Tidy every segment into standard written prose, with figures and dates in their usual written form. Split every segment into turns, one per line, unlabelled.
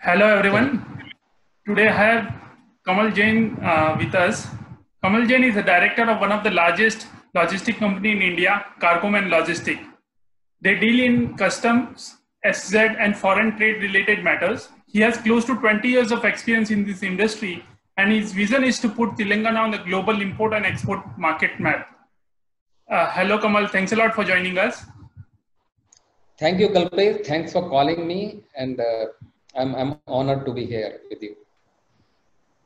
Hello
Can
everyone. Today I have Kamal Jain with us. Kamal Jain is the director of one of the largest logistic company in India, Cargoman Logistic. They deal in customs, SZ and foreign trade related matters. He has close to 20 years of experience in this industry and his vision is to put Telangana on the global import and export market map. Hello Kamal, thanks a lot for joining us.
Thank you, Kalpesh. Thanks for calling me, and I'm honored to be here with you.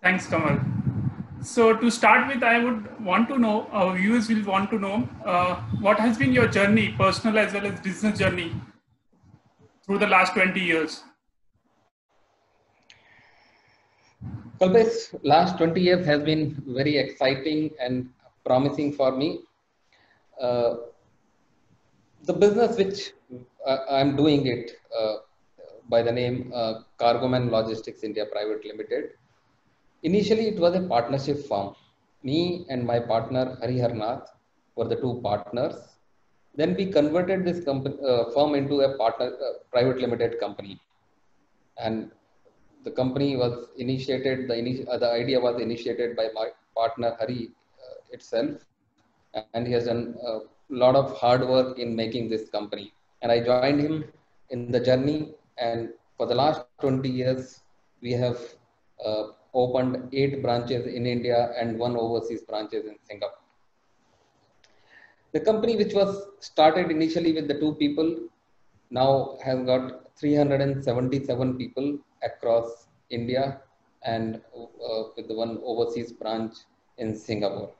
Thanks Kamal. So to start with, I would want to know, our viewers will want to know, what has been your journey, personal as well as business journey, through the last 20 years?
Kalpesh, last 20 years has been very exciting and promising for me. Uh, the business which I'm doing it by the name Cargoman Logistics India Private Limited. Initially, it was a partnership firm. Me and my partner Harihar Nath were the two partners. Then we converted this firm into a private limited company, and the company was initiated. The idea was initiated by my partner Hari itself, and he has done a lot of hard work in making this company. And I joined him in the journey. And for the last 20 years, we have opened 8 branches in India and 1 overseas branches in Singapore. The company, which was started initially with the 2 people, now has got 377 people across India and with the 1 overseas branch in Singapore.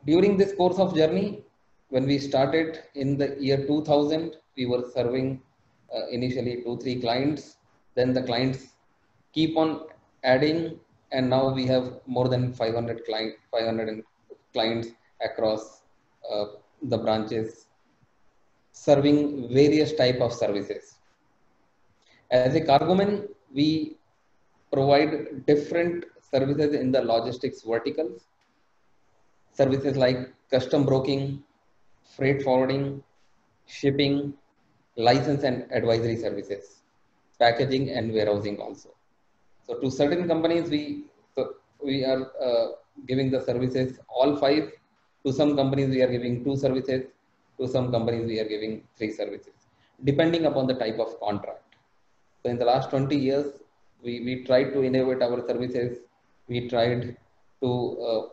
During this course of journey, when we started in the year 2000, we were serving initially 2-3 clients. Then the clients keep on adding, and now we have more than 500 clients across the branches, serving various type of services. As a cargoman, we provide different services in the logistics verticals. Services like custom broking, freight forwarding, shipping, license and advisory services, packaging and warehousing also. So to certain companies, we are giving the services all 5. To some companies, we are giving 2 services. To some companies, we are giving 3 services, depending upon the type of contract. So in the last 20 years, we tried to innovate our services. We tried to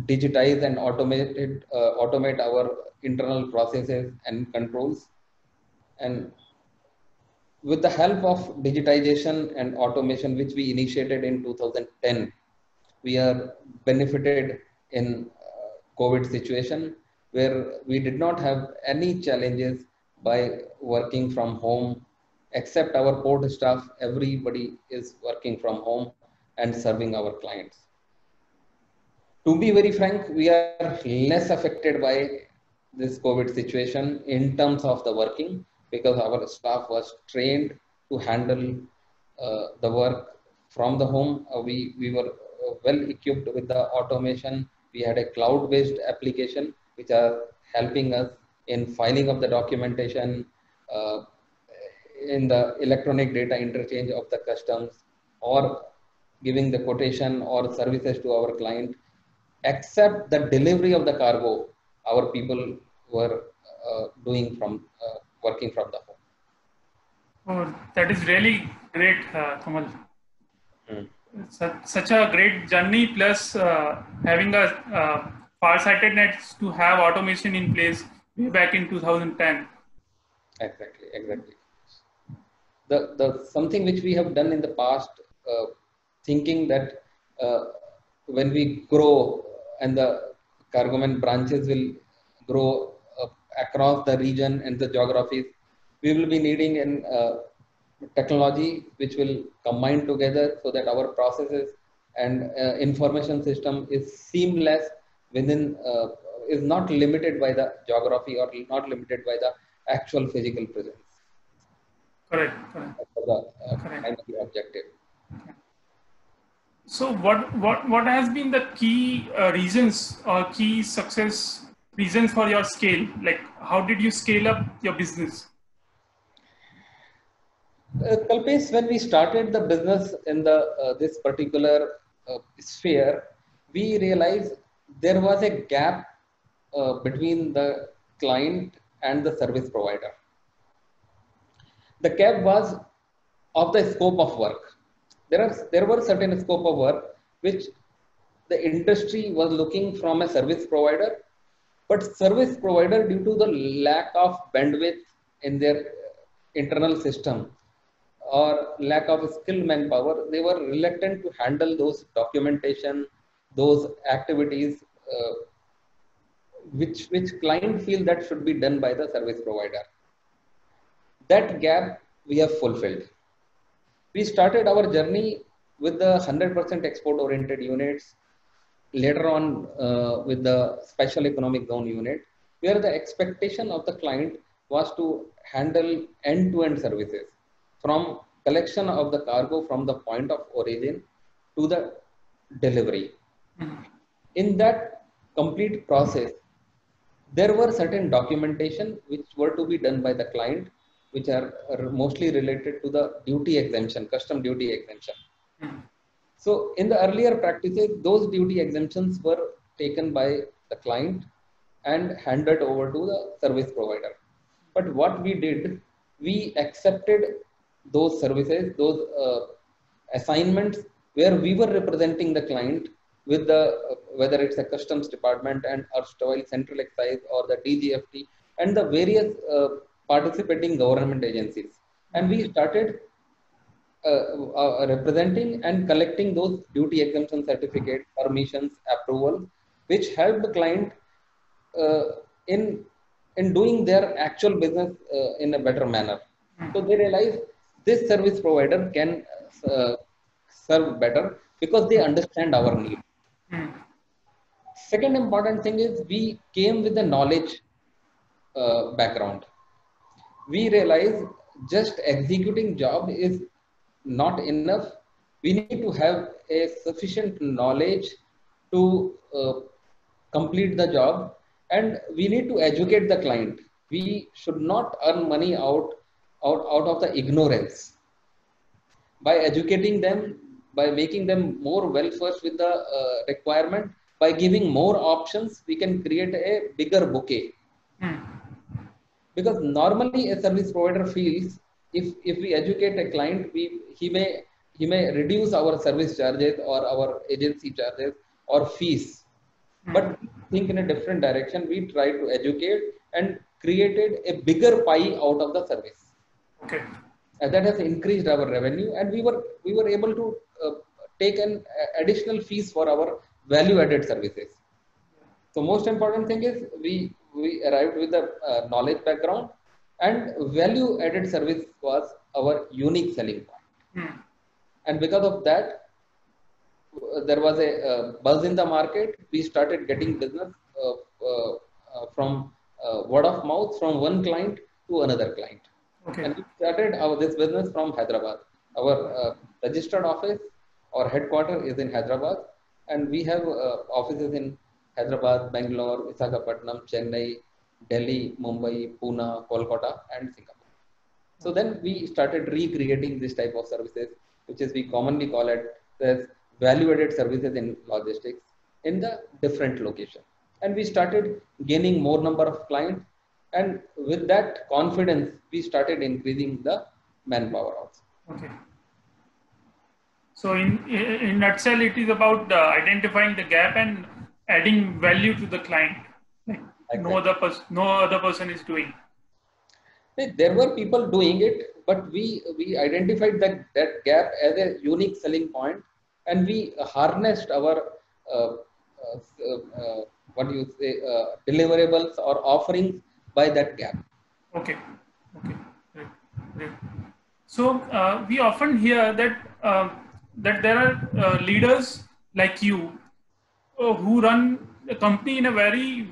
digitize and automate our internal processes and controls. And with the help of digitization and automation, which we initiated in 2010, we are benefited in COVID situation, where we did not have any challenges by working from home, except our port staff. Everybody is working from home and serving our clients. To be very frank, we are less affected by this COVID situation in terms of the working, because our staff was trained to handle the work from the home. We were well equipped with the automation. We had a cloud-based application which are helping us in filing of the documentation, uh, in the electronic data interchange of the customs, or giving the quotation or services to our client. Except the delivery of the cargo, our people were doing from working from the home.
Oh, that is really great, Kamal.
Mm.
Such a great journey, plus having a far-sightedness to have automation in place way back in 2010.
Exactly. The something which we have done in the past, thinking that uh, when we grow and the cargoman branches will grow across the region and the geographies, we will be needing an technology which will combine together so that our processes and information system is seamless within, is not limited by the geography or not limited by the actual physical presence.
Correct.
For the
Correct.
primary objective.
So what has been the key reasons or key success reasons for your scale? Like, how did you scale up your business?
Kalpesh, when we started the business in the this particular sphere, we realized there was a gap between the client and the service provider. The gap was of the scope of work. There were certain scope of work which the industry was looking from a service provider, but service provider, due to the lack of bandwidth in their internal system or lack of skilled manpower, they were reluctant to handle those documentation, those activities, which client feel that should be done by the service provider. That gap we have fulfilled. We started our journey with the 100% export oriented units, later on with the special economic zone unit, where the expectation of the client was to handle end-to-end services from collection of the cargo from the point of origin to the delivery. In that complete process, there were certain documentation which were to be done by the client, which are mostly related to the duty exemption, custom duty exemption. So in the earlier practices, those duty exemptions were taken by the client and handed over to the service provider. But what we did, we accepted those services, those assignments where we were representing the client with the, whether it's a customs department and erstwhile central excise or the DGFT and the various participating government agencies. And we started representing and collecting those duty exemption certificates, permissions, approval, which help the client in doing their actual business in a better manner. So they realize this service provider can serve better because they understand our need. Second important thing is we came with the knowledge background. We realize just executing job is not enough. We need to have a sufficient knowledge to complete the job, and we need to educate the client. We should not earn money out of the ignorance. By educating them, by making them more well versed with the requirement, by giving more options, we can create a bigger bouquet. Because normally a service provider feels if we educate a client, he may reduce our service charges or our agency charges or fees. But think in a different direction. We try to educate and created a bigger pie out of the service.
Okay.
And that has increased our revenue, and we were able to take an additional fees for our value-added services. So most important thing is we arrived with a knowledge background, and value-added service was our unique selling point. And because of that, there was a buzz in the market. We started getting business from word of mouth from one client to another client. Okay. And we started this business from Hyderabad. Our registered office or headquarters is in Hyderabad, and we have offices in Hyderabad, Bangalore, Visakhapatnam, Chennai, Delhi, Mumbai, Pune, Kolkata, and Singapore. So then we started recreating this type of services, which is we commonly call it as value-added services in logistics in the different location. And we started gaining more number of clients, and with that confidence, we started increasing the manpower also.
Okay. So in nutshell, it is about identifying the gap and adding value to the client. Like exactly. no other person is doing.
There were people doing it, but we identified that gap as a unique selling point, and we harnessed our deliverables or offerings by that gap.
Okay. Great. So we often hear that that there are leaders like you who run a company in a very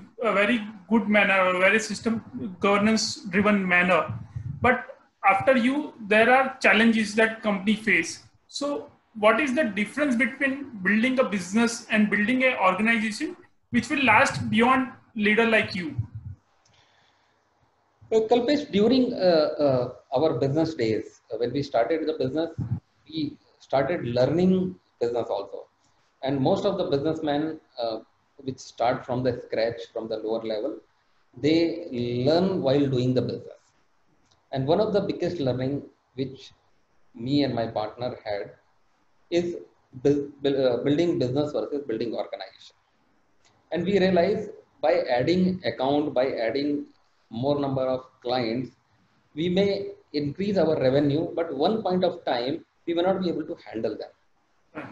good manner, a very system governance driven manner. But after you, there are challenges that company face. So what is the difference between building a business and building an organization which will last beyond leader like you?
Kalpesh, during our business days, when we started the business, we started learning business also. And most of the businessmen which start from the scratch, from the lower level, they learn while doing the business. And one of the biggest learning which me and my partner had is building business versus building organization. And we realize by adding account, by adding more number of clients, we may increase our revenue, but one point of time, we may not be able to handle them.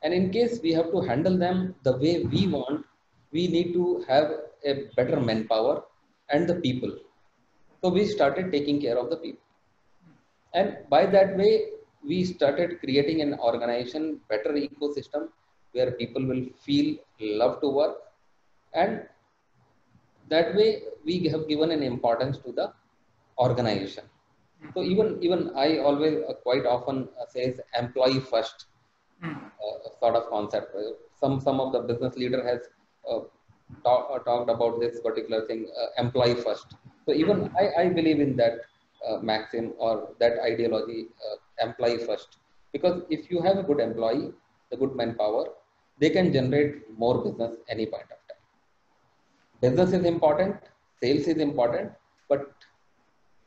And in case we have to handle them the way we want, we need to have a better manpower and the people. So we started taking care of the people. And by that way, we started creating an organization, better ecosystem where people will feel love to work. And that way we have given an importance to the organization. So even I always quite often says employee first sort of concept. Some of the business leader has talked about this particular thing, employee first. So even I believe in that maxim or that ideology, employee first, because if you have a good employee, the good manpower, they can generate more business any point of time. Business is important, sales is important, but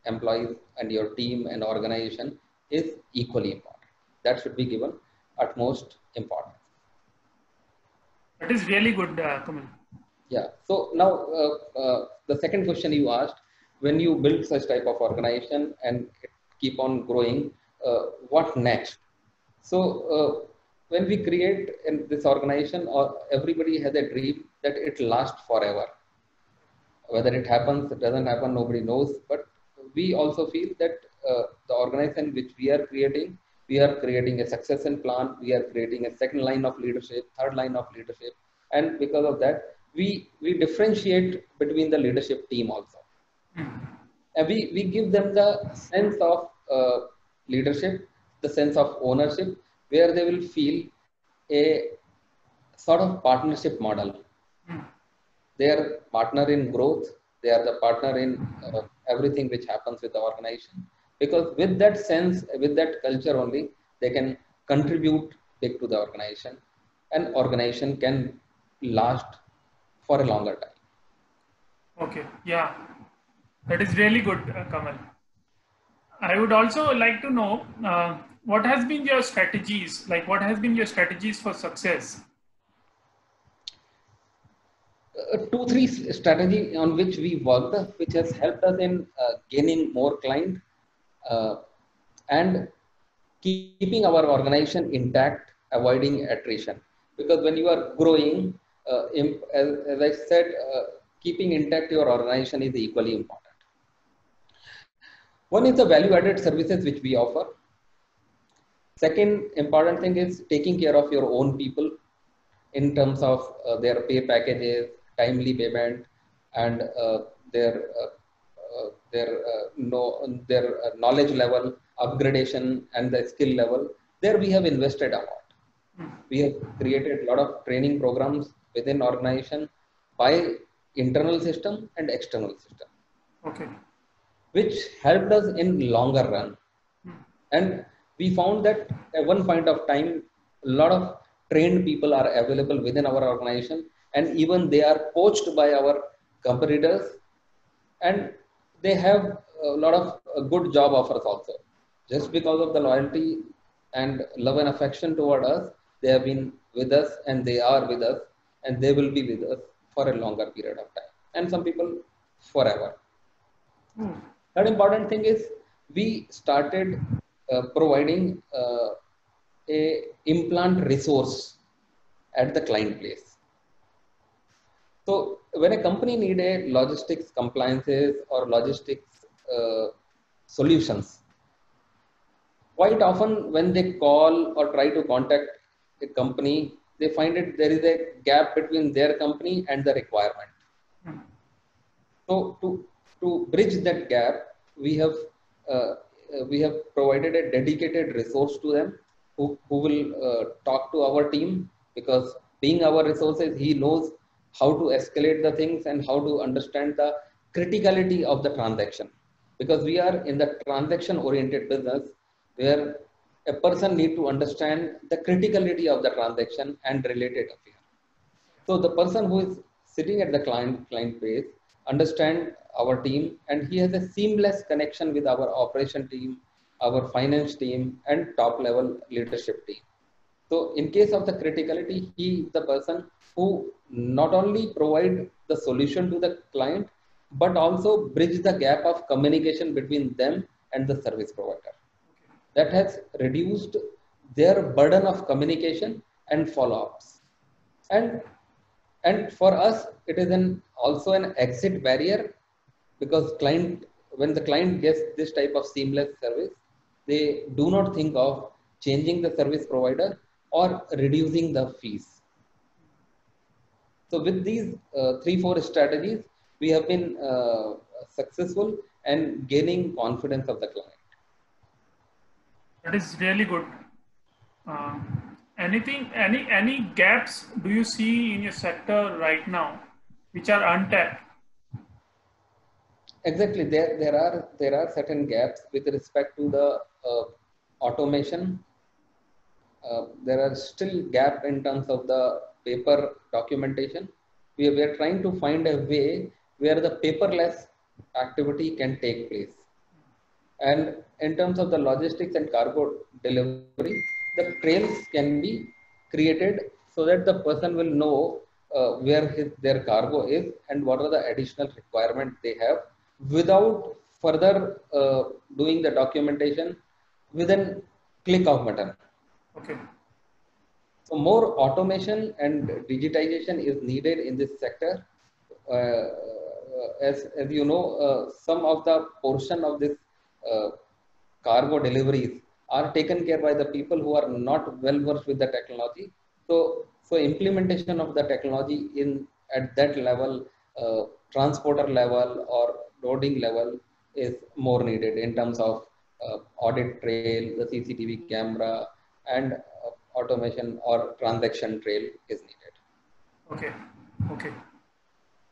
employees and your team and organization is equally important. That should be given utmost importance.
That is really good, Kamal.
Yeah. So now the second question you asked, when you build such type of organization and it keep on growing, what next? So when we create this organization, or everybody has a dream that it lasts forever. Whether it happens, it doesn't happen, nobody knows. But we also feel that the organization which we are creating a succession plan. We are creating a second line of leadership, third line of leadership, and because of that, we differentiate between the leadership team also. And we give them the sense of leadership, the sense of ownership, where they will feel a sort of partnership model. They are partner in growth. They are the partner in everything which happens with the organization. Because with that sense, with that culture only, they can contribute big to the organization, and organization can last for a longer time.
Okay, yeah, that is really good, Kamal. I would also like to know what has been your strategies, like what has been your strategies for success?
2-3 strategy on which we worked, which has helped us in gaining more client and keeping our organization intact, avoiding attrition. Because when you are growing, as I said, keeping intact your organization is equally important. One is the value-added services which we offer. Second important thing is taking care of your own people in terms of their pay packages, timely payment, and their knowledge level, upgradation, and the skill level. There we have invested a lot. We have created a lot of training programs within organization by internal system and external system.
Okay.
Which helped us in longer run. And we found that at one point of time, a lot of trained people are available within our organization, and even they are poached by our competitors, and they have a lot of good job offers also. Just because of the loyalty and love and affection toward us, they have been with us, and they are with us, and they will be with us for a longer period of time, and some people forever. Third important thing is we started providing a implant resource at the client place. So when a company need a logistics compliances or logistics solutions, quite often when they call or try to contact a company, they find that there is a gap between their company and the requirement. So to bridge that gap, we have provided a dedicated resource to them who will talk to our team, because being our resources, he knows how to escalate the things and how to understand the criticality of the transaction. Because we are in the transaction oriented business, where a person need to understand the criticality of the transaction and related affair. So the person who is sitting at the client base understand our team, and he has a seamless connection with our operation team, our finance team, and top level leadership team. So in case of the criticality, he is the person who not only provide the solution to the client, but also bridge the gap of communication between them and the service provider. That has reduced their burden of communication and follow-ups. And and for us, it is also an exit barrier, because when the client gets this type of seamless service, they do not think of changing the service provider or reducing the fees. So with these 3-4 strategies, we have been successful and gaining confidence of the client.
That is really good. Uh, any gaps do you see in your sector right now, which are untapped?
Exactly, there are certain gaps with respect to the automation. There are still gap in terms of the paper documentation. We are trying to find a way where the paperless activity can take place. And in terms of the logistics and cargo delivery, the trails can be created so that the person will know where their cargo is and what are the additional requirements they have, without further doing the documentation within click of button.
Okay.
So more automation and digitization is needed in this sector. As you know, some of the portion of this uh, cargo deliveries are taken care by the people who are not well versed with the technology. So implementation of the technology in at that level, transporter level or loading level, is more needed in terms of audit trail, the CCTV camera, and automation or transaction trail is needed.
Okay. Okay.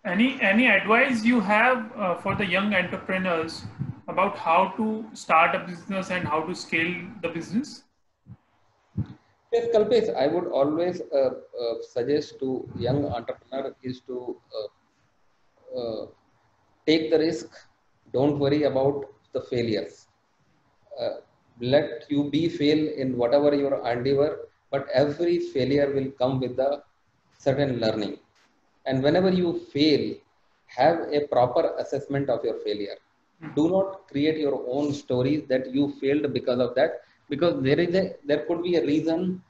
Any advice you have for the young entrepreneurs about how to start a business and how to scale the business?
Yes, Kalpesh, I would always suggest to young entrepreneur is to take the risk. Don't worry about the failures. Uh, Let you be fail in whatever your endeavor, but every failure will come with a certain learning. And whenever you fail, have a proper assessment of your failure. Do not create your own stories that you failed because of that, because there could be a reason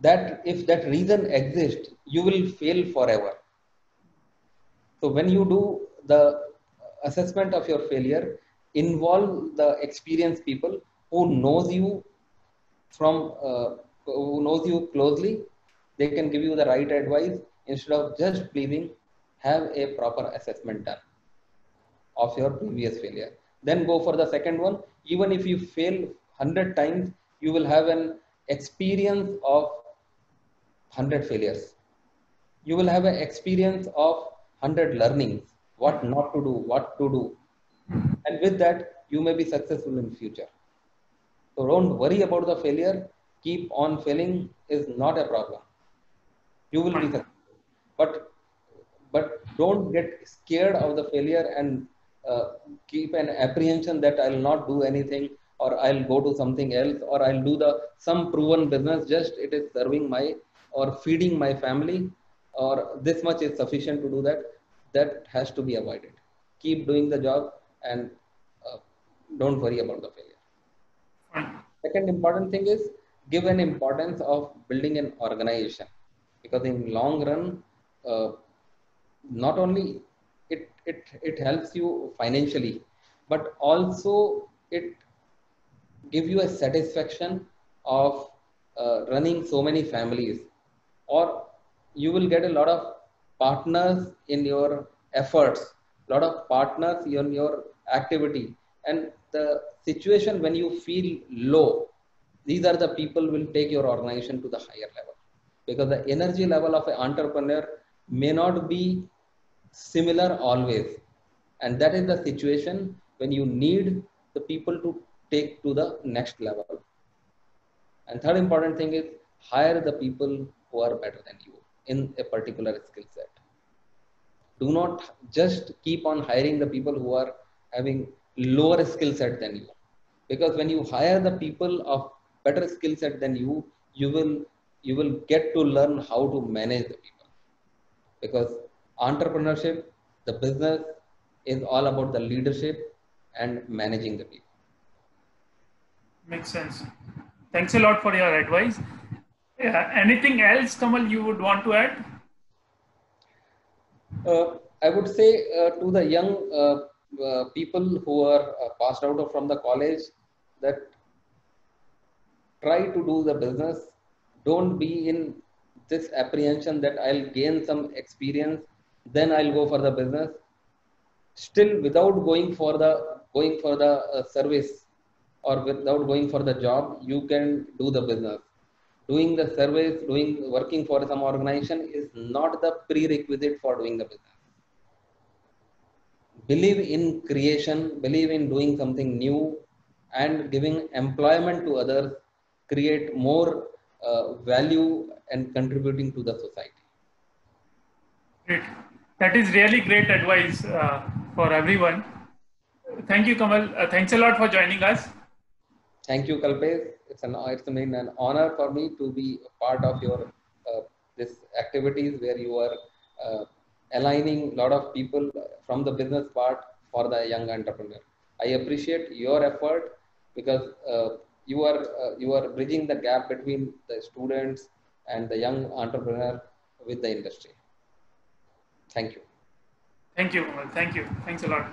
that if that reason exists, you will fail forever. So when you do the assessment of your failure, involve the experienced people who knows you from who knows you closely. They can give you the right advice instead of just believing. Have a proper assessment done of your previous failure. Then go for the second one. Even if you fail 100 times, you will have an experience of 100 failures. You will have an experience of 100 learnings, what not to do, what to do. And with that, you may be successful in future. So don't worry about the failure. Keep on failing is not a problem. You will be successful. But don't get scared of the failure and keep an apprehension that I'll not do anything, or I'll go to something else, or I'll do the some proven business, just it is serving my or feeding my family, or this much is sufficient to do that. That has to be avoided. Keep doing the job, and uh, don't worry about the failure.
Fine.
Second important thing is give an importance of building an organization, because in long run, uh, not only it helps you financially, but also it give you a satisfaction of running so many families, or you will get a lot of partners in your efforts, lot of partners in your activity. And the situation when you feel low, these are the people will take your organization to the higher level, because the energy level of an entrepreneur may not be similar always. And that is the situation when you need the people to take to the next level. And third important thing is hire the people who are better than you in a particular skill set. Do not just keep on hiring the people who are having lower skill set than you, because when you hire the people of better skill set than you will get to learn how to manage the people, because entrepreneurship, the business, is all about the leadership and managing the people.
Makes sense. Thanks a lot for your advice. Yeah. Anything else, Kamal, you would want to add?
I would say to the young people who are passed out of from the college, that try to do the business. Don't be in this apprehension that I'll gain some experience, then I'll go for the business. Still, without going for the service, or without going for the job, you can do the business. Doing the service, working for some organization is not the prerequisite for doing the business. Believe in creation, believe in doing something new and giving employment to others, create more value and contributing to the society.
Great. That is really great advice for everyone. Thank you, Kamal. Thanks a lot for joining us.
Thank you, Kalpesh. It's been an honor for me to be a part of your this activities where you are aligning a lot of people from the business part for the young entrepreneur. I appreciate your effort, because you are bridging the gap between the students and the young entrepreneur with the industry. Thank you.
Thank you, Kamal. Thank you. Thanks a lot.